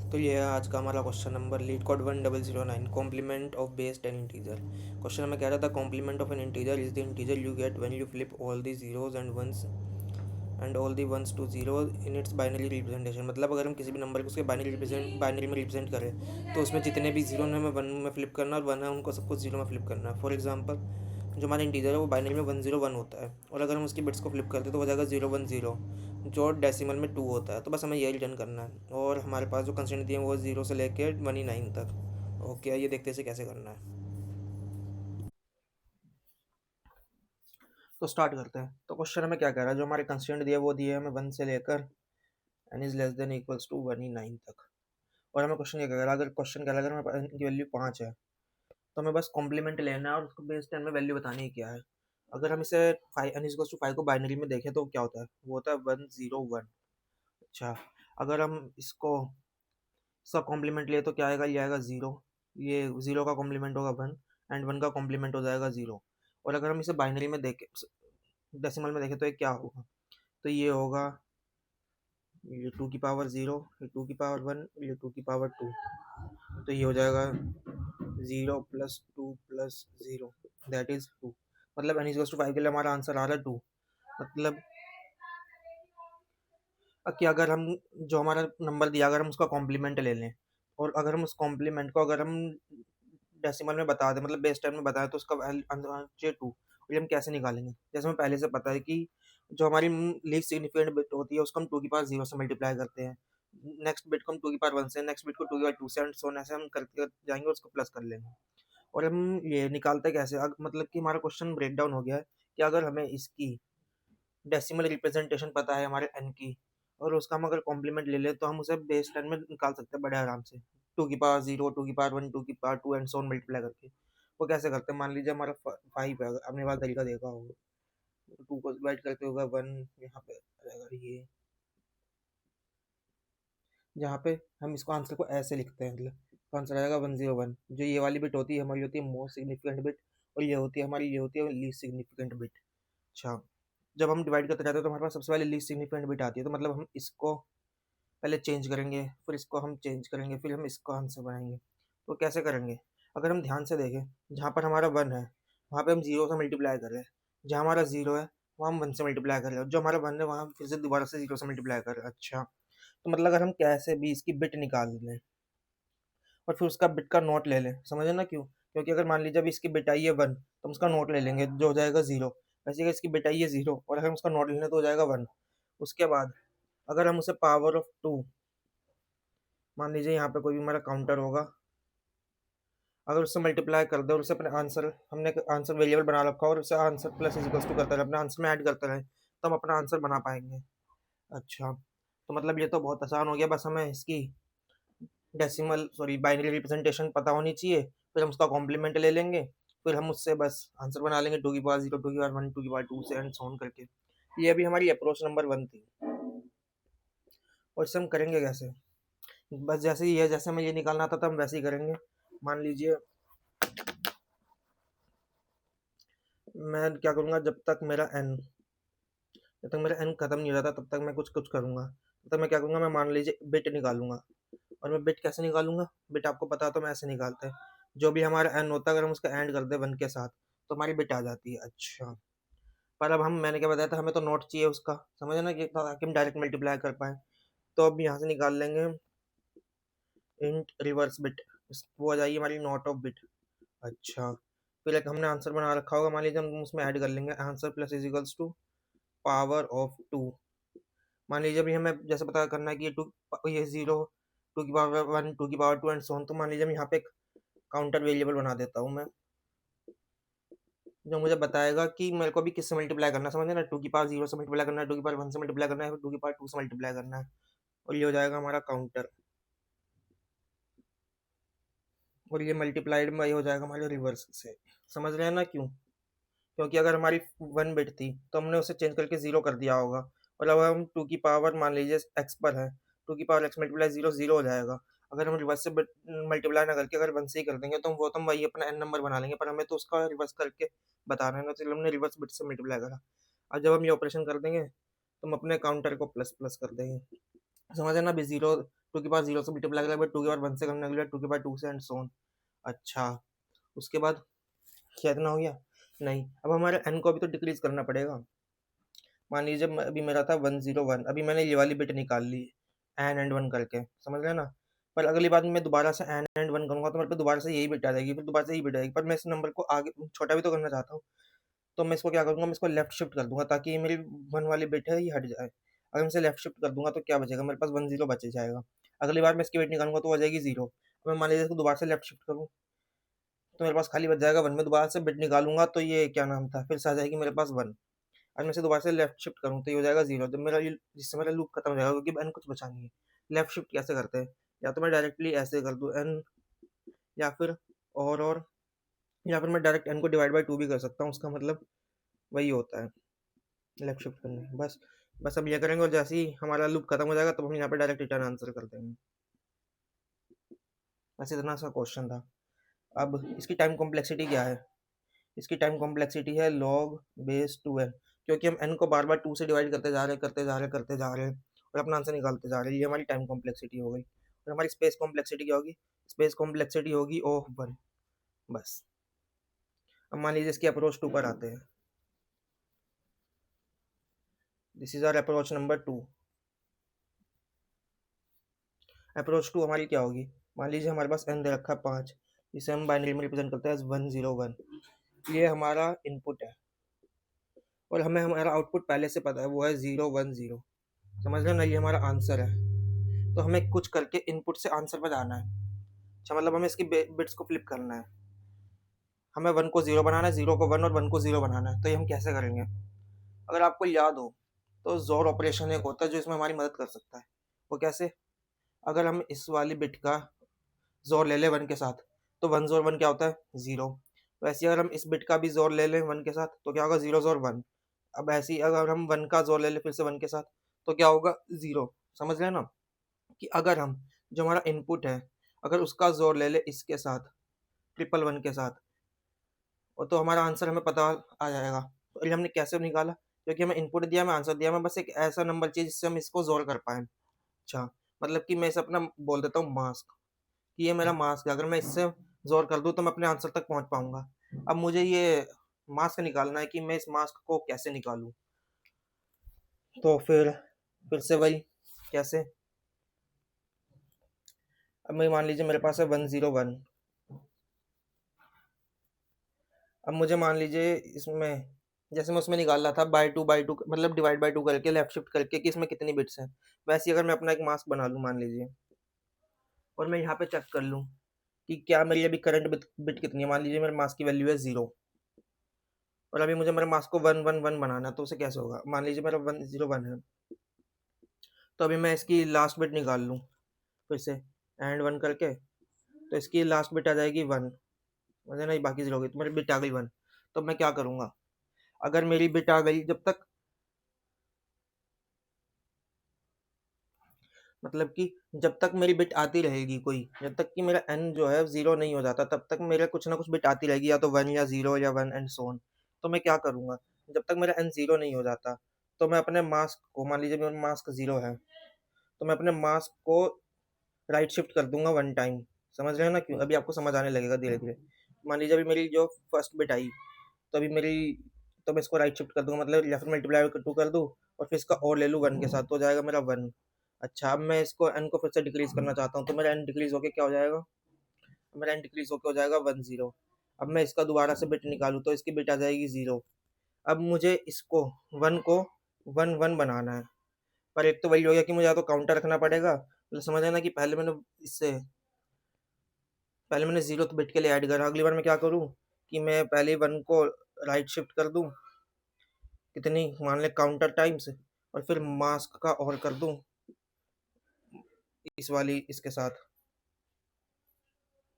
तो ये है आज का हमारा question number LeetCode 1009 complement of base 10 integer. Question हमें कह रहा था complement of an integer is the integer you get when you flip all the zeros and all the ones to zero in its binary representation. मतलब अगर हम किसी भी number को उसके बाइनरी में रिप्रेजेंट करें तो उसमें जितने भी जीरो हमें वन में फ्लिप करना और वन है उनको सबको जीरो में फ्लिप करना है। फॉर एग्जांपल जो हमारा इंटीजर है वो बाइनरी में 101 होता है और अगर हम उसकी बिट्स को फ्लिप करते हैं तो हो जाएगा 010 जो डेसिमल में 2 होता है। तो बस हमें यही रिटर्न करना है और हमारे पास जो कंस्ट्रेंट दिए हैं वो 0 से लेकर 29 तक। ओके, ये देखते हैं इसे कैसे करना है। तो स्टार्ट करते हैं। तो क्वेश्चन हमें क्या कह रहा है, जो हमारे कंस्ट्रेंट दिए वो दिए हमें 1 से लेकर n is less than equals to 29 तक। और हमें क्वेश्चन क्या कह रहा है, अगर क्वेश्चन क्या लगा हमारे पास n की वैल्यू 5 है तो हमें बस कॉम्प्लीमेंट लेना है और उसको बेस 10 में वैल्यू बतानी है क्या है। अगर हम इसे 5 n इक्वल्स टू 5 को बाइनरी में देखें तो क्या होता है, वो होता है 101। अच्छा, अगर हम इसको इसका कॉम्प्लीमेंट ले तो क्या आएगा, ये आएगा 0। ये 0 का कॉम्प्लीमेंट होगा 1 एंड 1 का कॉम्प्लीमेंट हो जाएगा 0। और अगर हम इसे बाइनरी में देखें, डेसिमल में देखें तो ये क्या होगा, तो ये होगा ये 2 की पावर 0, ये 2 की पावर 1, ये 2 की पावर 2। तो ये हो जाएगा 0 प्लस 2 प्लस 0 दैट इज 2। मतलब n इक्वल्स टू 5 के लिए हमारा आंसर आ रहा है 2। मतलब कि अगर हम जो हमारा नंबर दिया अगर हम उसका कॉम्प्लीमेंट ले लें और अगर हम उस कॉम्प्लीमेंट को अगर हम डेसिमल में बता दें, मतलब बेस 10 में बताएं, तो उसका आंसर 2। और ये हम कैसे निकालेंगे, जैसे हमें पहले से पता है कि जो हमारी लीस्ट सिग्निफिकेंट बिट होती है उसको हम 2 की पावर 0 से मल्टीप्लाई करते हैं, नेक्स्ट बिट को हम 2 की पावर 1 से, नेक्स्ट बिट को 2 की पावर 2 से एंड सो ऑन, ऐसे हम करते जाएंगे और उसको प्लस कर लेंगे। और हम ये निकालते कैसे, मतलब कि हमारा क्वेश्चन ब्रेक डाउन हो गया है कि अगर हमें इसकी डेसिमल रिप्रेजेंटेशन पता है हमारे एन की और उसका हम अगर कॉम्प्लीमेंट ले लें तो हम उसे बेस 10 में निकाल सकते हैं बड़े आराम से, 2 की पावर 0, 2 की पावर 1, 2 की power 2 and so on multiply करके। वो कैसे करते हैं, मान लीजिए हमारा 5 है, आपने वाला तरीका देखा होगा, 2 को डिवाइड करते होगा 1, यहाँ पे रहेगा ये, जहाँ पे हम इसको आंसर को ऐसे लिखते हैं, मतलब आंसर आएगा 101। जो ये वाली बिट होती है हमारी होती है मोस्ट सिग्निफिकेंट बिट और ये होती है हमारी, ये होती है लीस्ट सिग्निफिकेंट बिट। अच्छा, जब हम डिवाइड करते रहते हैं तो हमारे पास सबसे पहले लीस्ट सिग्निफिकेंट बिट आती है, तो मतलब हम इसको पहले चेंज करेंगे, फिर इसको हम चेंज करेंगे, फिर हम इसको आंसर बनाएंगे। तो कैसे करेंगे, अगर हम ध्यान से देखें, जहाँ पर हमारा 1 है वहाँ पे हम 0 से मल्टीप्लाई कर रहे हैं, जहाँ हमारा 0 है वहाँ हम 1 से मल्टीप्लाई कर रहे हैं, जो हमारा 1 है वहाँ हम फिर से दोबारा से 0 से मल्टीप्लाई कर रहे हैं। अच्छा, तो मतलब अगर हम कैसे भी इसकी बिट निकाल लें और फिर उसका बिट का नोट ले लें, समझे ना क्यों, क्योंकि अगर मान लीजिए अभी इसकी बिट आई है 1 तो हम उसका नोट ले लेंगे जो हो जाएगा 0। वैसे अगर इसकी बिट आई है 0 और अगर हम उसका नोट ले लें तो हो जाएगा 1। उसके बाद अगर हम उसे पावर ऑफ 2, मान लीजिए यहाँ पे कोई भी हमारा काउंटर होगा, अगर उससे मल्टीप्लाई कर दे और उसे अपने आंसर, हमने आंसर वेरिएबल बना रखा और उसे आंसर प्लस इक्वल्स टू करते रहे, अपने आंसर में ऐड करते रहे, तो हम अपना आंसर बना पाएंगे। अच्छा, तो मतलब ये तो बहुत आसान हो गया, बस हमें इसकी डेसिमल सॉरी बाइनरी रिप्रेजेंटेशन पता होनी चाहिए, फिर हम उसका कॉम्प्लीमेंट ले लेंगे, फिर हम उससे बस आंसर बना लेंगे 2 की पावर 0, 2 की पावर 1, 2 की पावर 2 से एंड सो ऑन करके। ये भी हमारी अप्रोच नंबर 1 थी। और इससे हम करेंगे कैसे, बस जैसे ही है, जैसे हमें ये निकालना था तो हम वैसे ही करेंगे। मान लीजिए मैं क्या करूँगा, जब तक मेरा एन खत्म नहीं हो जाता तब तक मैं कुछ कुछ करूँगा। तब तक मैं क्या करूँगा, मैं मान लीजिए बिट निकालूंगा। और मैं बिट कैसे निकालूंगा, बिट आपको पता तो मैं ऐसे निकालते हैं, जो भी हमारा एन होता है अगर हम उसका एंड कर दे 1 के साथ तो हमारी बिट आ जाती है। अच्छा, पर अब हम, मैंने क्या बताया था, हमें तो नोट चाहिए उसका, समझे ना, कि ताकि हम डायरेक्ट मल्टीप्लाई कर पाए। तो अब यहाँ से निकाल लेंगे इंट रिवर्स बिट, वो आ जाएगी हमारी नॉट ऑफ बिट। अच्छा, फिर एक हमने आंसर बना रखा होगा, मान लीजिए हम उसमें ऐड कर लेंगे answer plus is equals to power of 2। मान लीजिए अभी हमें जैसे पता करना है कि ये 0, 2 की पावर 1, 2 की पावर 2 एंड सो ऑन। तो मान लीजिए मैं यहाँ पे एक काउंटर वेरिएबल बना देता हूँ मैं, जो मुझे बताएगा कि मेरे को अभी किससे मल्टीप्लाई करना है, समझे ना, 2 की पावर 0 से मल्टीप्लाई करना है, 2 की पावर 1 से मल्टीप्लाई करना है, फिर 2 की पावर 2 से मल्टीप्लाई करना है। और ये हो जाएगा हमारा काउंटर, और ये मल्टीप्लाइड में ये हो जाएगा हमारे रिवर्स से। समझ रहे हैं ना क्यों, क्योंकि अगर हमारी 1 बिट थी तो हमने उसे चेंज करके 0 कर दिया होगा, और अब हम 2 की पावर मान लीजिए x पर है, 2 की पावर x मल्टीप्लाई 0 0 हो जाएगा। अगर हम रिवर्स से मल्टीप्लाई ना करके अगर 1 से ही कर देंगे तो वो तो हम वही अपना n नंबर बना लेंगे, पर हमें तो उसका रिवर्स करके बताना है ना, तो हमने रिवर्स बिट से मल्टीप्लाई करा। अब जब हम ये ऑपरेशन कर देंगे तो हम अपने काउंटर को प्लस प्लस कर देंगे, समझ है ना, अभी 0 2 की पावर 0 से मल्टीप्लाई करने के बाद 2 की पावर 1 से करने के बाद 2 की पावर 2 से एंड सो ऑन। अच्छा, उसके बाद क्या इतना हो गया? नहीं, अब हमारे n को भी तो डिक्रीज करना पड़ेगा। मान लीजिए अभी मेरा था 101, अभी मैंने ये वाली बिट निकाल ली एन एंड 1 करके, समझ रहे ना। पर अगली बार मैं दोबारा से एन एंड 1 करूंगा तो मेरे पे दोबारा से यही बिट आ जाएगी, फिर दोबारा से यही बिट आएगी, पर मैं इस नंबर को आगे छोटा भी तो करना चाहता हूँ। तो मैं इसको क्या करूंगा, मैं इसको लेफ्ट शिफ्ट कर दूंगा ताकि ये मेरी 1 वाली बिट है ये हट जाए। अगर मैं इसे लेफ्ट शिफ्ट कर दूंगा तो क्या बचेगा, मेरे पास 10 बच जाएगा। अगली बार मैं इसकी बिट निकालूंगा तो हो जाएगी 0। मैं मान लीजिए इसको दोबारा से लेफ्ट शिफ्ट करूँ तो मेरे पास खाली बच जाएगा 1। में दोबारा से बिट निकालूंगा तो ये क्या नाम था, फिर से आ जाएगी मेरे पास 1। और मैं इसे दोबारा से लेफ्ट शिफ्ट करूँ तो ये हो जाएगा 0। तो मेरा जिससे मेरा लूप खत्म हो जाएगा क्योंकि एन कुछ बचा नहीं है। लेफ्ट शिफ्ट कैसे करते हैं, या तो मैं डायरेक्टली ऐसे कर दूँ एन, या फिर और या फिर मैं डायरेक्ट एन को डिवाइड बाई 2 भी कर सकता हूँ, उसका मतलब वही होता है लेफ्ट शिफ्ट करने। बस अब ये करेंगे और जैसे ही हमारा लूप खत्म हो जाएगा तो हम यहाँ पे डायरेक्ट रिटर्न आंसर कर देंगे। बस इतना सा क्वेश्चन था। अब इसकी टाइम कॉम्प्लेक्सिटी क्या है, इसकी टाइम कॉम्प्लेक्सिटी है log बेस 2n, क्योंकि हम n को बार बार 2 से डिवाइड करते जा रहे हैं और अपना आंसर निकालते जा रहे हैं। ये हमारी टाइम कॉम्प्लेक्सिटी हो गई। और हमारी स्पेस कॉम्प्लेक्सिटी क्या होगी, स्पेस कॉम्प्लेक्सिटी होगी O(1). बस अब मान लीजिए इसकी अप्रोच 2 पर आते हैं। This is our approach number 2। Approach 2 हमारी क्या होगी, मान लीजिए हमारे पास n दे रखा है 5, जिसे हम बाइनरी में रिप्रेजेंट करते हैं 101। ये हमारा इनपुट है और हमें हमारा आउटपुट पहले से पता है, वो है 010। समझ रहे हो ना, ये हमारा आंसर है। तो हमें कुछ करके इनपुट से आंसर पर जाना है। अच्छा, मतलब हमें इसकी बिट्स को फ्लिप करना है। हमें 1 को 0 बनाना है, 0 को 1 और 1 को 0 बनाना है। तो ये हम कैसे करेंगे, अगर आपको याद हो तो जोर ऑपरेशन एक होता है जो इसमें हमारी मदद कर सकता है। वो कैसे, अगर हम इस वाली बिट का जोर ले लें 1 के साथ तो 1 जोर 1 क्या होता है 0। वैसे अगर हम इस बिट का भी जोर ले लें 1 के साथ तो क्या होगा 0 जोर 1। अब ऐसे ही अगर हम 1 का जोर ले लें फिर से 1 के साथ तो क्या होगा 0। समझ रहे हैं ना, कि अगर हम जो हमारा इनपुट है अगर उसका जोर ले ले इसके साथ 111 के साथ, और तो हमारा आंसर हमें पता आ जाएगा। तो ये हमने कैसे निकाला, क्योंकि हमें इनपुट दिया, हमें आंसर दिया, हमें बस एक ऐसा नंबर चाहिए जिससे हम इसको जोर कर पाए। अच्छा, मतलब कि मैं इसे अपना बोल देता हूँ मास्क, कि ये मेरा मास्क है। अगर मैं इससे जोर कर दूँ तो मैं अपने आंसर तक पहुँच पाऊंगा। अब मुझे ये मास्क निकालना है कि मैं इस मास्क को कैसे निकालूं। तो फिर से वही कैसे, अब मैं मान लीजिए मेरे पास है 101। अब मुझे मान लीजिए इसमें जैसे मैं उसमें निकाल रहा था बाई टू मतलब डिवाइड बाई 2 करके लेफ्ट शिफ्ट करके कि इसमें कितनी बिट्स हैं, वैसे ही अगर मैं अपना एक मास्क बना लूँ मान लीजिए और मैं यहाँ पे चेक कर लूँ कि क्या मेरी अभी करंट बिट कितनी है। मान लीजिए मेरे मास्क की वैल्यू है 0 और अभी मुझे मेरे मास्क को 111 बनाना है। तो उसे कैसे होगा, मान लीजिए मेरा 101 है तो अभी मैं इसकी लास्ट बिट निकाल लूँ फिर से एंड 1 करके, तो इसकी लास्ट बिट आ जाएगी 1, मुझे नहीं बाकी 0 होगी तो मेरी बिट आ गई 1। तो मैं क्या करूँगा, अगर मेरी बिट आ गई जब तक, मतलब कि जब तक मेरी बिट आती रहेगी कोई, जब तक कि मेरा n जो है 0 नहीं हो जाता तब तक मेरे कुछ ना कुछ बिट आती रहेगी, या तो 1 या 0 या 1 एंड सो ऑन। तो मैं क्या करूँगा, जब तक मेरा n 0 नहीं हो जाता तो मैं अपने मास्क को, मान लीजिए मेरा मास्क 0 है तो मैं अपने मास्क को राइट शिफ्ट कर दूंगा 1 टाइम। समझ रहे हैं ना, क्यों, अभी आपको समझ आने लगेगा धीरे धीरे। मान लीजिए अभी मेरी जो फर्स्ट बिट आई तो अभी मेरी, तो मैं इसको राइट शिफ्ट कर दूंगा, मतलब या फिर मल्टीप्लाई 2 कर दूँ और फिर इसका और ले लूँ 1 के साथ तो हो जाएगा मेरा 1। अच्छा, अब मैं इसको n को फिर से डिक्रीज करना चाहता हूँ तो मेरा n डिक्रीज होके क्या हो जाएगा, मेरा n डिक्रीज होके हो जाएगा 10। अब मैं इसका दोबारा से बिट निकालूँ तो इसकी बिट आ जाएगी 0। अब मुझे इसको 1 को 1 बनाना है, पर एक तो वही हो गया कि मुझे या तो काउंटर रखना पड़ेगा, मतलब समझ है ना कि पहले मैंने 0th बिट के लिए ऐड करा। अगली बार मैं क्या करूँ कि मैं पहले 1 को राइट शिफ्ट कर दूँ कितनी, मान लें काउंटर टाइम्स, और फिर मास्क का और कर दूँ इस वाली इसके साथ,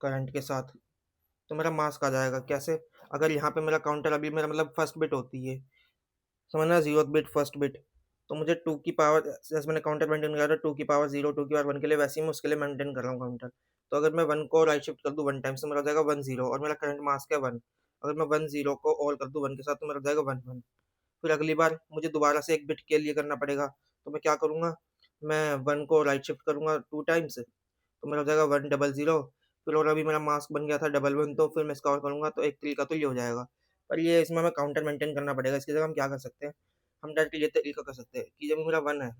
करंट के साथ, तो मेरा मास्क आ जाएगा। कैसे, अगर यहाँ पे मेरा काउंटर अभी मेरा मतलब फर्स्ट बिट होती है, समझना 0th बिट फर्स्ट बिट, तो मुझे 2 की पावर, जैसे मैंने काउंटर मेंटेन करा था 2 की पावर 0 2 की पावर 1 के लिए, वैसे ही मैं उसके लिए मेंटेन कर रहा हूँ काउंटर। तो अगर मैं 1 को राइट शिफ्ट कर दूँ 1 टाइम तो मेरा हो जाएगा 10 और मेरा करंट मास्क है 1। अगर मैं 10 को और कर दूँ 1 के साथ तो मेरा हो जाएगा 11। फिर अगली बार मुझे दोबारा से एक बिट के लिए करना पड़ेगा, तो मैं क्या करूँगा, मैं 1 को राइट शिफ्ट करूँगा 2 टाइम्स, तो मेरा हो जाएगा 100, फिर और अभी मेरा मास्क बन गया था 11, तो फिर मैं इसका और करूँगा तो 1 तरीका तो ये हो जाएगा। पर ये इसमें हमें काउंटर मेंटेन करना पड़ेगा, इसकी जगह हम क्या कर सकते हैं, हम डायरेक्टली ये तरीका कर सकते हैं कि जब मेरा 1 है,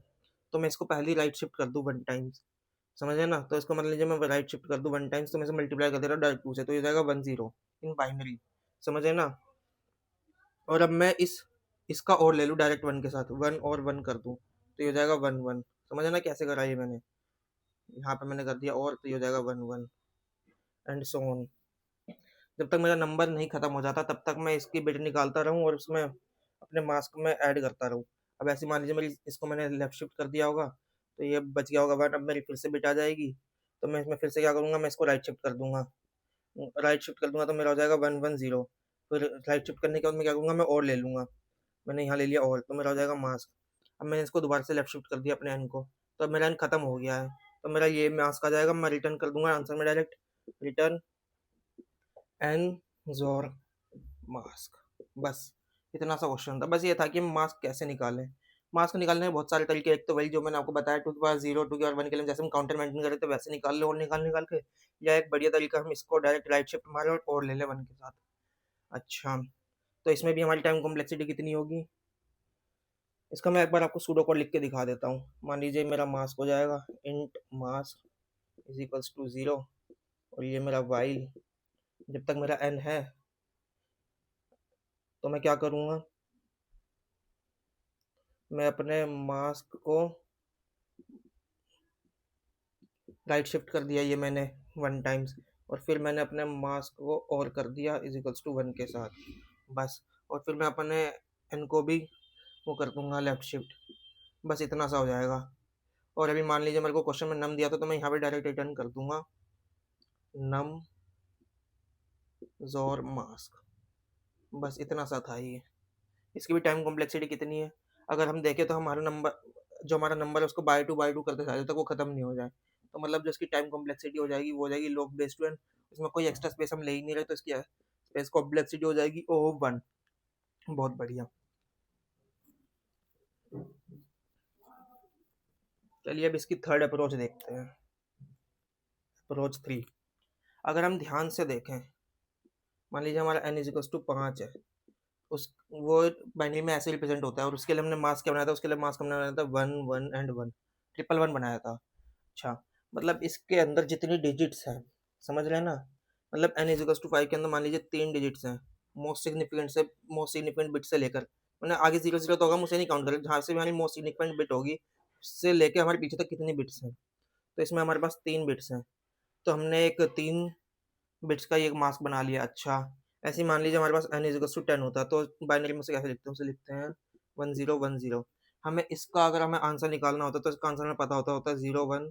तो मैं इसको पहले ही राइट शिफ्ट कर दूँ 1 टाइम्स, समझे ना? तो इसको मान लीजिए मैं राइट शिफ्ट कर दूँ 1 टाइम्स, तो मैं इसे मल्टीप्लाई कर दे रहा हूँ डायरेक्ट 2 से, तो ये हो जाएगा 10 इन बाइनरी, समझे ना? और अब मैं इसका और ले लूँ डायरेक्ट 1 के साथ, 1 और 1 कर दूँ, तो ये हो जाएगा 1 1, समझे ना कैसे करा ये मैंने? यहाँ पे मैंने कर दिया और, तो ये हो जाएगा 1 1 एंड सो ऑन। जब तक मेरा नंबर नहीं खत्म हो जाता तब तक मैं इसकी बिट निकालता रहूँ और उसमें अपने मास्क में ऐड करता रहूँ। अब ऐसे मान लीजिए मेरी इसको मैंने लेफ्ट शिफ्ट कर दिया होगा, तो ये बच गया होगा 1, अब मेरी फिर से बिट आ जाएगी, तो मैं इसमें फिर से क्या करूँगा, मैं इसको राइट शिफ्ट कर दूँगा। राइट शिफ्ट कर दूँगा तो मेरा हो जाएगा 1 1 0, फिर राइट शिफ्ट करने के बाद मैं क्या करूँगा, मैं और ले लूँगा। मैंने यहाँ ले लिया और, तो मेरा हो जाएगा मास्क। अब मैंने इसको दोबारा से लेफ्ट शिफ्ट कर दिया अपने एन को, तो अब मेरा एन खत्म हो गया है, तो मेरा ये मास्क आ जाएगा, मैं रिटर्न कर दूँगा आंसर में डायरेक्ट, रिटर्न एन ज़ोर मास्क। बस इतना सा क्वेश्चन था, बस ये था कि मास्क कैसे निकालें। मास्क निकालने के बहुत सारे तरीके, एक तो वही जो मैंने आपको बताया 2 की पावर 0, 2 की पावर 1 के लिए जैसे हम काउंटर मेंटेन कर रहे थे वैसे निकाल लो और निकाल के, या एक बढ़िया तरीका हम इसको डायरेक्ट राइट शिफ्ट मारे और ले लें 1 के साथ। अच्छा, तो इसमें भी हमारी टाइम कॉम्प्लेक्सिटी कितनी होगी, इसका मैं एक बार आपको सूडो कोड लिख के दिखा देता हूँ। मान लीजिए मेरा मास्क हो जाएगा int mask is equals to 0, और ये मेरा वाइल जब तक मेरा एन है, तो मैं क्या करूँगा, मैं अपने मास्क को राइट शिफ्ट कर दिया ये मैंने 1 टाइम्स, और फिर मैंने अपने मास्क को और कर दिया इज इक्वल्स टू 1 के साथ, बस। और फिर मैं अपने एन को भी वो कर दूंगा लेफ्ट शिफ्ट, बस इतना सा हो जाएगा। और अभी मान लीजिए मेरे को क्वेश्चन में नम दिया था, तो मैं यहाँ पे डायरेक्ट रिटर्न कर दूंगा नम जोर मास्क, बस इतना सा था ये। इसकी भी टाइम कॉम्प्लेक्सिटी कितनी है, अगर हम देखें तो हमारा नंबर, जो हमारा नंबर है उसको बाय टू करते जाए जब तक वो खत्म नहीं हो जाए, तो मतलब जो इसकी टाइम कॉम्प्लेक्सिटी हो जाएगी वो हो जाएगी log बेस 2 n, इसमें कोई एक्स्ट्रा स्पेस हम ले ही नहीं रहे, तो इसकी स्पेस कॉम्प्लेक्सिटी हो जाएगी ओ 1। बहुत बढ़िया। चलिए अब इसकी थर्ड अप्रोच देखते हैं, अप्रोच 3। अगर हम ध्यान से देखें, मान लीजिए हमारा n इज टू 5 है, उस वो बाइनरी में ऐसे रिप्रेजेंट होता है, और उसके लिए हमने मास्क क्या बनाया था, उसके लिए मास्क हमने बनाया था 1 1 एंड 1, ट्रिपल 1 बनाया था। अच्छा, मतलब इसके अंदर जितनी डिजिट्स हैं, समझ रहे हैं ना, मतलब n इज टू 5 के अंदर मान लीजिए 3 डिजिट्स हैं, मोस्ट सिग्निफिकेंट बिट से लेकर, मैंने आगे 0 0 तो होगा, मुझे नहीं काउंट करें, जहाँ से भी हमारी मोस्ट सिग्निफिकेंट बिट होगी उससे लेके हमारे पीछे तक कितनी बिट्स हैं, तो इसमें हमारे पास 3 बिट्स हैं, तो हमने एक 3 बिट्स का एक मास्क बना लिया। अच्छा, ऐसे ही मान लीजिए हमारे पास n इज टू 10 होता है, तो बाइनरी में से कैसे लिखते हैं, उसे लिखते हैं 1 0 1 0। हमें इसका अगर हमें आंसर निकालना होता तो इसका आंसर हमें पता होता है 0 1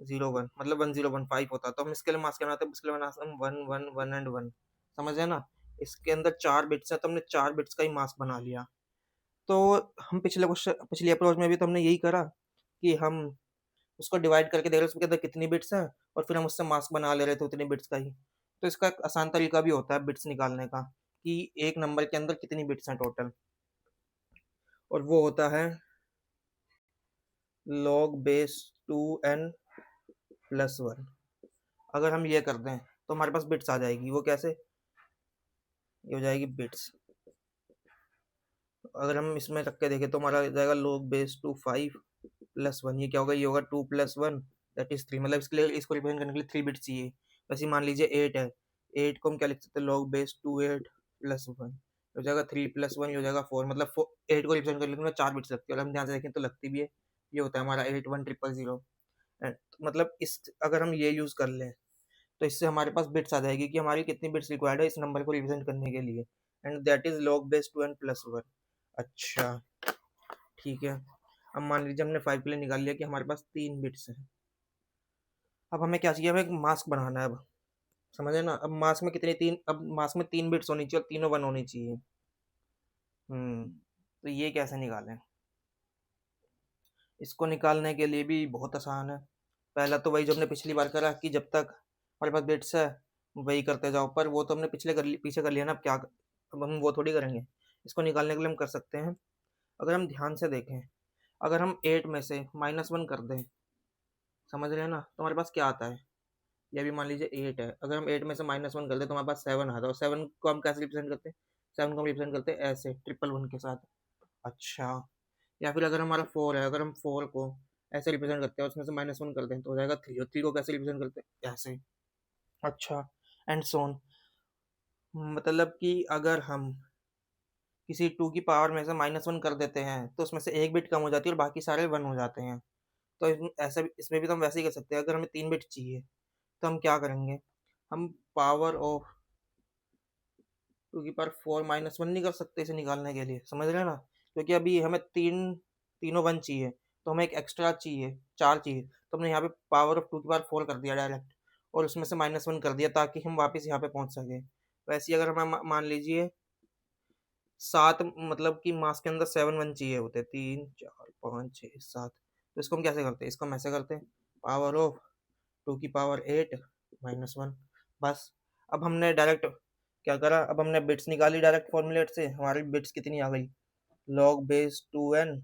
0 1, मतलब 1 0 1 5 होता, तो हम इसके लिए मास्क क्या बनाते हैं, इसके लिए बनाते हैं 1 1 1 एंड 1, समझ है ना। इसके अंदर 4 बिट्स हैं, तो हमने 4 बिट्स का ही मास्क बना लिया। तो हम पिछली अप्रोच में भी तो हमने यही करा कि हम उसको डिवाइड करके देख रहे थे उसके अंदर कितनी बिट्स हैं, और फिर हम उससे मास्क बना ले रहे थे उतनी बिट्स का ही। तो इसका एक आसान तरीका भी होता है बिट्स निकालने का, कि एक नंबर के अंदर कितनी बिट्स हैं टोटल, और वो होता है log बेस 2n प्लस 1। अगर हम ये कर दें तो हमारे पास बिट्स आ जाएगी, वो कैसे, ये हो जाएगी बिट्स। अगर हम इसमें रख के देखें तो हमारा हो जाएगा log बेस 2 5 प्लस 1, ये क्या होगा, ये होगा 2 प्लस 1 दैट इज 3, मतलब इसके लिए इसको रिप्रेजेंट करने के लिए 3 बिट्स चाहिए। वैसे मान लीजिए 8 है, 8 को हम क्या लिख सकते हैं, log बेस 2 8 प्लस 1, हो जाएगा 3 प्लस 1, ये हो जाएगा 4, मतलब 8 को रिप्रेजेंट करने के लिए 4 बिट्स लगती है, और हम ध्यान से देखें तो लगती भी है, ये होता है हमारा 8 1 0 0 0। मतलब इस अगर हम ये यूज़ कर लें तो इससे हमारे पास बिट्स आ जाएगी कि हमारी कितनी बिट्स रिक्वायर्ड है इस नंबर को रिप्रेजेंट करने के लिए, and that is log base 2 n plus 1। अच्छा, ठीक है। अब मान लीजिए हमने 5 के लिए निकाल लिया कि हमारे पास 3 बिट्स हैं। अब हमें क्या चाहिए, हमें एक मास्क बनाना है अब, समझे ना। अब मास्क में कितनी, तीन, अब मास्क में 3 बिट्स होनी चाहिए और तीनों 1 होनी चाहिए। तो ये कैसे निकालें, इसको निकालने के लिए भी बहुत आसान है। पहला तो वही जो हमने पिछली बार करा कि जब तक हमारे पास बिट्स है वही करते जाओ, पर वो तो हमने पीछे कर लिया ना, अब क्या, अब हम वो थोड़ी करेंगे। इसको निकालने के लिए हम कर सकते हैं, अगर हम ध्यान से देखें, अगर हम 8 में से -1 कर दें, समझ रहे हैं ना, तो हमारे पास क्या आता है? ये भी मान लीजिए 8 है, अगर हम 8 में से -1 कर दें तो हमारे पास 7 आता है, और 7 को हम कैसे रिप्रेजेंट करते हैं? 7 को हम रिप्रेजेंट करते हैं ऐसे, 111 के साथ। अच्छा, या फिर अगर हमारा 4 है, अगर हम 4 को ऐसे रिप्रेजेंट करते हैं, उसमें से -1 कर दें तो हो जाएगा 3, और 3 को कैसे रिप्रेजेंट करते हैं? ऐसे। अच्छा, एंड सो ऑन। मतलब कि अगर हम किसी 2 की पावर में से -1 कर देते हैं तो उसमें से एक बिट कम हो जाती है और बाकी सारे 1 हो जाते हैं। तो ऐसा इसमें भी तो हम वैसे ही कर सकते हैं। अगर हमें 3 बिट चाहिए तो हम क्या करेंगे? हम पावर ऑफ 2 की पावर 4 -1 नहीं कर सकते इसे निकालने के लिए, समझ रहे हैं ना? क्योंकि अभी हमें तीनों 1 चाहिए, तो हमें एक एक्स्ट्रा चाहिए, 4 चाहिए, तो हमने यहाँ पे पावर ऑफ 2 की पावर 4 कर दिया डायरेक्ट, और उसमें से -1 कर दिया ताकि हम वापस यहाँ पे पहुँच सके। वैसे ही अगर हमें मान लीजिए 7, मतलब कि मास के अंदर 7 1 चाहिए होते, 3 4 5 6 7, तो इसको हम कैसे करते हैं? इसको हम ऐसे करते हैं, पावर ऑफ 2 की पावर 8 -1, बस। अब हमने डायरेक्ट क्या करा? अब हमने बिट्स निकाली डायरेक्ट फॉर्मूलेट से, हमारी बिट्स कितनी आ गई? लॉग बेस 2n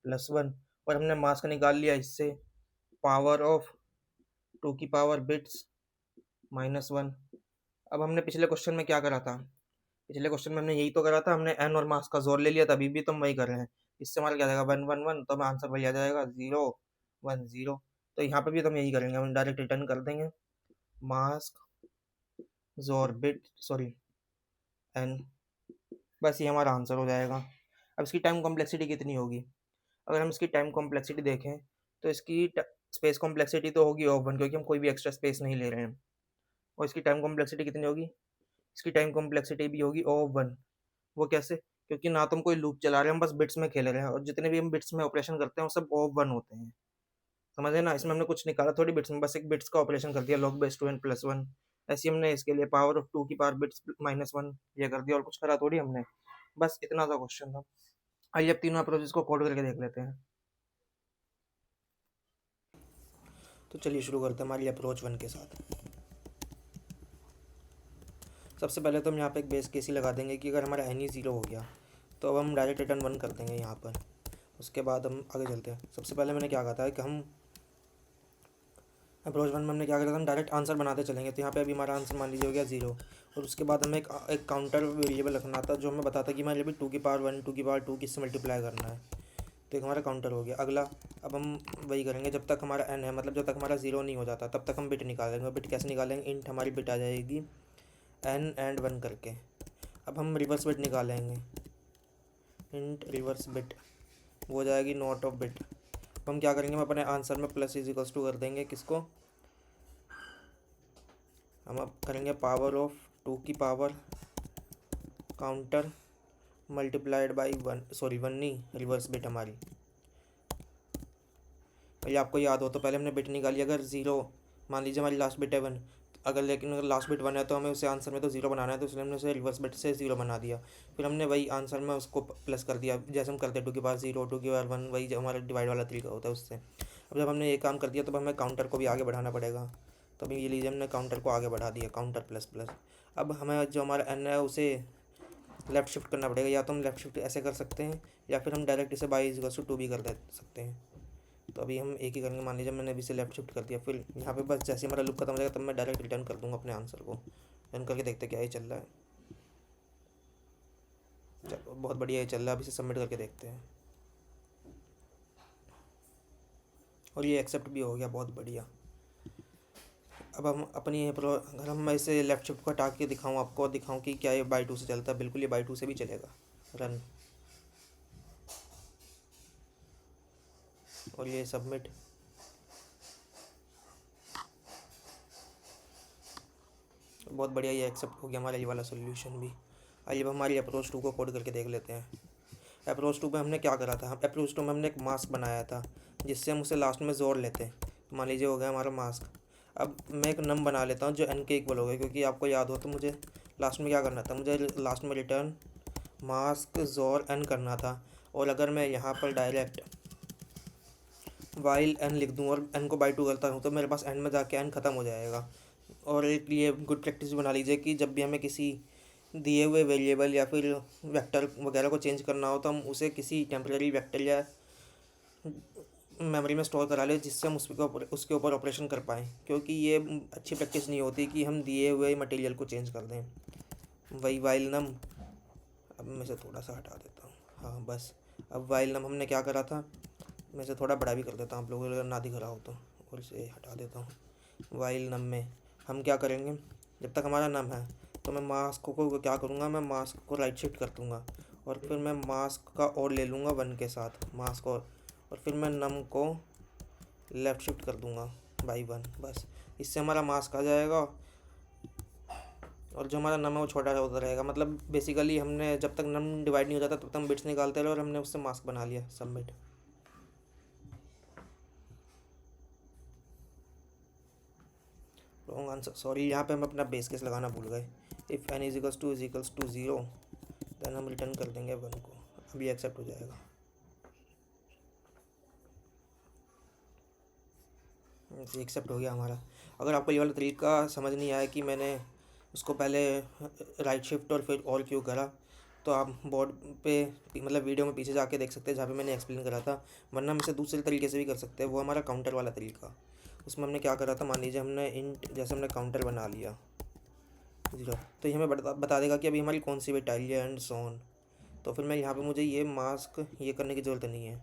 प्लस 1, और हमने मास का निकाल लिया इससे, पावर ऑफ 2 की पावर बिट्स -1। अब हमने पिछले क्वेश्चन में क्या करा था? पिछले क्वेश्चन में हमने यही तो करा था, हमने एन और मास का जोर ले लिया था, अभी भी तो हम वही कर रहे हैं। इससे हमारा क्या जाएगा? 1 1 1, तो हमें आंसर वही आ जाएगा, 0 1 0। तो यहाँ पे भी तो हम यही करेंगे, हम डायरेक्ट रिटर्न कर देंगे, मास जोर बिट सॉरी एन, बस ये हमारा आंसर हो जाएगा। अब इसकी टाइम कॉम्प्लेक्सिटी कितनी होगी? अगर हम इसकी टाइम कॉम्प्लेक्सिटी देखें तो इसकी स्पेस कॉम्प्लेक्सिटी तो होगी ऑफ 1, क्योंकि हम कोई भी एक्स्ट्रा स्पेस नहीं ले रहे हैं। और इसकी टाइम कॉम्प्लेक्सिटी कितनी होगी? इसकी टाइम कॉम्प्लेक्सिटी भी होगी ऑफ 1। वो कैसे? क्योंकि ना तो हम कोई लूप चला रहे हैं, हम बस बिट्स में खेल रहे हैं, और जितने भी हम बिट्स में ऑपरेशन करते हैं वो सब ऑफ 1 होते हैं, समझे ना? इसमें हमने कुछ निकाला थोड़ी बिट्स में, बस एक बिट्स का ऑपरेशन कर दिया, लॉग बेस 2n प्लस 1। ऐसे ही हमने इसके लिए पावर ऑफ 2 की पावर बिट्स -1 ये कर दिया, और कुछ करा थोड़ी हमने, बस इतना सा क्वेश्चन था। आइए अब तीनों अप्रोचेस को कोड करके देख लेते हैं। तो चलिए शुरू करते हैं हमारी अप्रोच 1 के साथ। सबसे पहले तो हम यहाँ पे एक बेस केस ही लगा देंगे कि अगर हमारा एन ही 0 हो गया तो अब हम डायरेक्ट रिटर्न 1 कर देंगे यहाँ पर। उसके बाद हम आगे चलते हैं। सबसे पहले मैंने क्या कहा था कि हम अप्रोच 1 में हमने क्या करा था, हम डायरेक्ट आंसर बनाते चलेंगे। तो यहाँ पे अभी हमारा आंसर मान लीजिए हो गया 0, और उसके बाद हमें एक काउंटर वेरिएबल रखना था जो हमें बताता कि हमारे भी 2 की पावर 1 2 की पावर 2 किससे मल्टीप्लाई करना है। तो एक हमारा काउंटर हो गया। अगला अब हम वही करेंगे जब तक हमारा एन है, मतलब जब तक हमारा 0 नहीं हो जाता तब तक हम बिट निकालेंगे। बिट कैसे निकालेंगे? इंट हमारी बिट आ जाएगी एन एंड 1 करके। अब हम रिवर्स बिट निकालेंगे, इंट रिवर्स बिट, वो हो जाएगी नॉट ऑफ बिट। अब हम क्या करेंगे? हम अपने आंसर में प्लस इज इक्वल्स टू कर देंगे किसको? हम अब करेंगे पावर ऑफ 2 की power counter multiplied by 1, sorry 1 नहीं, रिवर्स बिट हमारी। ये आपको याद हो तो पहले हमने बिट निकाली, अगर 0 मान लीजिए हमारी लास्ट बिट है 1, अगर लेकिन अगर लास्ट बिट 1 है तो हमें उसे आंसर में तो 0 बनाना है, तो इसलिए हमने उसे रिवर्स बिट से 0 बना दिया। फिर हमने वही आंसर में उसको प्लस कर दिया, जैसे हम करते हैं 2 की पावर 0 2 की पावर 1, वही जो हमारा डिवाइड वाला तरीका होता है उससे। अब जब हमने ये काम कर दिया तो हमें काउंटर को भी आगे बढ़ाना पड़ेगा। तो अभी ये लीजिए हमने काउंटर को आगे बढ़ा दिया, काउंटर प्लस प्लस। अब हमें जो हमारा एन है उसे लेफ़्ट शिफ्ट करना पड़ेगा, या तो हम लेफ़्ट शिफ्ट ऐसे कर सकते हैं या फिर हम डायरेक्ट इसे बाई इक्वल्स टू 2 भी कर दे सकते हैं। तो अभी हम एक ही करेंगे, मान लीजिए मैंने अभी से लेफ्ट शिफ्ट कर दिया, फिर यहाँ पे बस जैसे हमारा लूप खत्म हो जाएगा तब मैं डायरेक्ट रिटर्न कर दूंगा अपने आंसर को। रन करके देखते क्या ये चल रहा है। चलो बहुत बढ़िया ये चल रहा है, अभी इसे सबमिट करके देखते हैं। और ये एक्सेप्ट भी हो गया, बहुत बढ़िया। अब हम अपनी अगर हम इसे लेफ्ट शिफ्ट को हटा के दिखाऊँ आपको, दिखाऊँ कि क्या ये बाई 2 से चलता है, बिल्कुल ये बाई 2 से भी चलेगा। रन, और ये सबमिट। बहुत बढ़िया ये एक्सेप्ट हो गया हमारा ये वाला सोल्यूशन भी। आइए अब हमारी अप्रोच 2 को कोड करके देख लेते हैं। अप्रोच 2 में हमने क्या करा था? अप्रोच 2 में हमने एक मास्क बनाया था जिससे हम उसे लास्ट में जोड़ लेते हैं। तो मान लीजिए हो गया हमारा मास्क। अब मैं एक नम बना लेता हूँ जो एन के इक्वल हो गया, क्योंकि आपको याद हो तो मुझे लास्ट में क्या करना था, मुझे लास्ट में रिटर्न मास्क जोर एन करना था। और अगर मैं यहाँ पर डायरेक्ट वाइल एन लिख दूँ और एन को बाई 2 करता हूँ तो मेरे पास एन में जाके एन ख़त्म हो जाएगा। और एक ये गुड प्रैक्टिस बना लीजिए कि जब भी हमें किसी दिए हुए वेरिएबल या फिर वेक्टर वगैरह को चेंज करना हो तो हम उसे किसी टेम्परेरी वेक्टर या मेमोरी में स्टोर करा ले, जिससे हम उसके ऊपर ऑपरेशन कर पाएँ, क्योंकि ये अच्छी प्रैक्टिस नहीं होती कि हम दिए हुए मटेरियल को चेंज कर दें। वही वाइल नम, अब मैं इसे थोड़ा सा हटा देता हूँ, हाँ बस। अब वाइल नम हमने क्या करा था, मैं इसे थोड़ा बड़ा भी कर देता हूँ आप लोगों को अगर ना दिख रहा हो तो, और इसे हटा देता हूँ। वाइल नम में हम क्या करेंगे, जब तक हमारा नम है तो मैं मास्क को क्या करूँगा, मैं मास्क को राइट शिफ्ट कर दूँगा, और फिर मैं मास्क का और ले लूँगा 1 के साथ मास्क, और फिर मैं नम को लेफ़्ट शिफ्ट कर दूँगा बाई 1, बस। इससे हमारा मास्क आ जाएगा, और जो हमारा नम है वो छोटा होता रहेगा। मतलब बेसिकली हमने जब तक नम डिवाइड नहीं हो जाता तब तक हम बिट्स निकालते रहे, और हमने उससे मास्क बना लिया। सबमिट। रॉन्ग आंसर, सॉरी, यहाँ पे हम अपना बेस केस लगाना भूल गए। If n is equals to 0 then हम रिटर्न कर देंगे 1 को। अभी एक्सेप्ट हो जाएगा। एक्सेप्ट हो गया हमारा। अगर आपको ये वाला तरीका समझ नहीं आया कि मैंने उसको पहले राइट शिफ्ट और फिर और क्यों करा, तो आप बोर्ड पे मतलब वीडियो में पीछे जाके देख सकते हैं जहाँ पे मैंने एक्सप्लेन करा था। वरना हम इसे दूसरे तरीके से भी कर सकते हैं, वो हमारा काउंटर वाला तरीका। उसमें हमने क्या करा था, मान लीजिए हमने इंट, जैसे हमने काउंटर बना लिया 0, तो ये हमें बता देगा कि अभी हमारी कौन सी बिट आई है एंड सो ऑन। तो फिर मैं यहाँ पे मुझे ये मास्क ये करने की ज़रूरत नहीं है,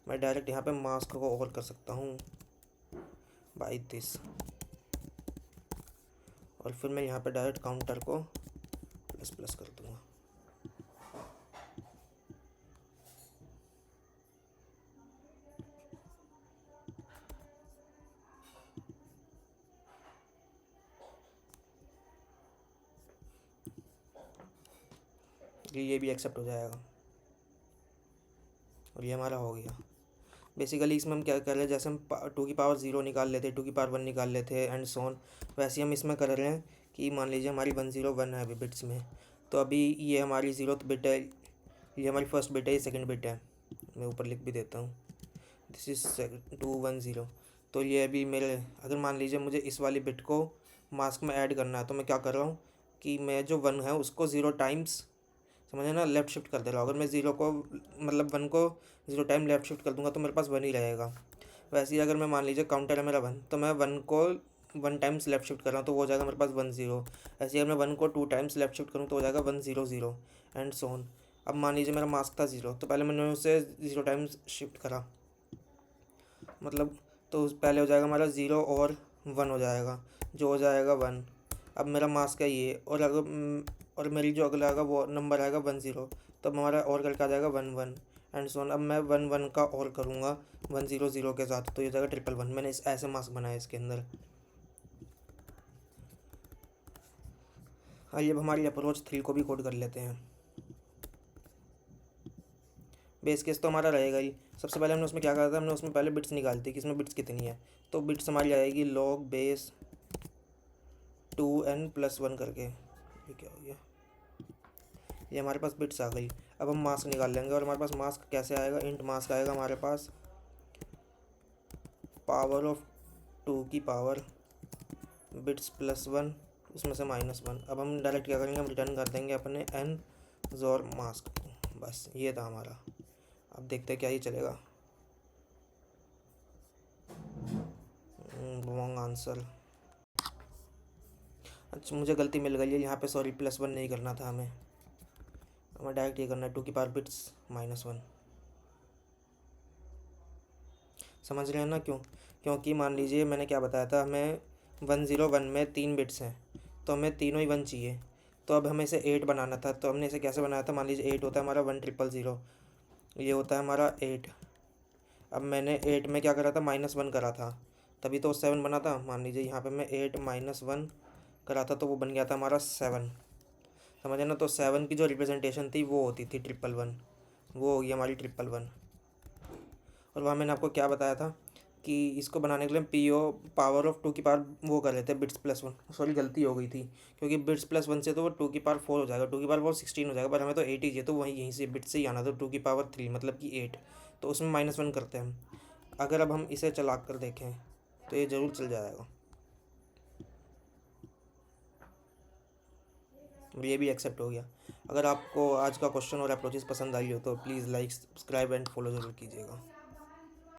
मैं डायरेक्ट यहाँ पे मास्क को ओवर कर सकता हूँ बाई दिस, और फिर मैं यहाँ पे डायरेक्ट काउंटर को प्लस प्लस कर दूँगा। ये भी एक्सेप्ट हो जाएगा, और ये हमारा हो गया। बेसिकली इसमें हम क्या कर रहे हैं, जैसे हम 2 की पावर 0 निकाल लेते, 2 की पावर 1 निकाल लेते एंड सो ऑन, वैसे ही हम इसमें कर रहे हैं कि मान लीजिए हमारी 101 है अभी बिट्स में, तो अभी ये हमारी 0th बिट है, ये हमारी फर्स्ट बिट है, ये सेकंड बिट है। मैं ऊपर लिख भी देता हूँ, दिस इज़ 210। तो ये अभी मेरे, अगर मान लीजिए मुझे इस वाली बिट को मास्क में ऐड करना है, तो मैं क्या कर रहा हूँ कि मैं जो 1 है उसको 0 टाइम्स, समझे ना, लेफ़्ट शिफ्ट कर दे रहा हूँ। अगर मैं 0 को मतलब 1 को 0 टाइम लेफ़्ट शिफ्ट कर दूंगा तो मेरे पास 1 ही रहेगा। वैसे ही अगर मैं मान लीजिए काउंटर है मेरा 1, तो मैं 1 को 1 टाइम्स लेफ़्ट शिफ्ट कर रहा हूँ तो वो हो जाएगा मेरे पास 1 0। ऐसे ही अगर मैं 1 को 2 टाइम्स लेफ़्ट शिफ्ट करूँ तो हो जाएगा 1 0 0 एंड सो ऑन। अब मान लीजिए मेरा मास्क था 0, तो पहले मैंने उसे 0 टाइम्स शिफ्ट करा, मतलब तो पहले हो जाएगा हमारा 0 और 1 हो जाएगा, जो हो जाएगा 1। अब मेरा मास्क है ये, और अगर और मेरी जो अगला आएगा वो नंबर आएगा 10, तब हमारा और करके आ जाएगा 11 एंड सो ऑन। अब मैं 11 का और करूँगा 100 के साथ, तो ये जाएगा 111। मैंने इस ऐसे मास्क बनाया इसके अंदर। आइए अब हमारी अप्रोच 3 को भी कोड कर लेते हैं। बेस केस तो हमारा रहेगा ही। सबसे पहले हमने उसमें क्या करा था, हमने उसमें पहले बिट्स निकाली थी कि इसमें बिट्स कितनी है। तो बिट्स हमारी आएगी log बेस 2n+1 करके। ये क्या हो गया, ये हमारे पास बिट्स आ गई। अब हम मास्क निकाल लेंगे, और हमारे पास मास्क कैसे आएगा, इंट मास्क आएगा हमारे पास पावर ऑफ 2 की पावर बिट्स +1 उसमें से -1। अब हम डायरेक्ट क्या करेंगे, हम रिटर्न कर देंगे अपने n जोर मास्क को। बस ये था हमारा। अब देखते हैं क्या ये चलेगा। Wrong answer. अच्छा, मुझे गलती मिल गई है यहाँ पे, सॉरी, +1 नहीं करना था हमें डायरेक्ट ये करना है 2 की पावर बिट्स -1। समझ रहे हैं ना क्यों? क्योंकि मान लीजिए मैंने क्या बताया था, हमें 101 में 3 बिट्स हैं, तो हमें तीनों ही 1 चाहिए। तो अब हमें इसे 8 बनाना था, तो हमने इसे कैसे बनाया था, मान लीजिए 8 होता है हमारा 1000, ये होता है हमारा 8। अब मैंने 8 में क्या करा था, -1 करा था, तभी तो 7 बना था। मान लीजिए यहाँ पे मैं 8 -1 करा था, तो वो बन गया था हमारा 7। समझे ना? तो 7 की जो रिप्रेजेंटेशन थी वो होती थी 111, वो होगी हमारी 111। और वहाँ मैंने आपको क्या बताया था कि इसको बनाने के लिए पी ओ पावर ऑफ 2 की पावर वो कर लेते हैं बिट्स +1। सॉरी, गलती हो गई थी, क्योंकि बिट्स +1 से तो वो 2 की पावर 4 हो जाएगा, 2 की पावर 4 16 हो जाएगा, पर हमें तो 8 ही चाहिए, तो वहीं यहीं से बिट से ही आना था 2 की पावर 3 मतलब कि 8। तो उसमें -1 करते हैं हम। अगर अब हम इसे चला कर देखें तो ये ज़रूर चल जाएगा, और ये भी एक्सेप्ट हो गया। अगर आपको आज का क्वेश्चन और अप्रोचेस पसंद आई हो तो please like, subscribe and follow ज़रूर कीजिएगा।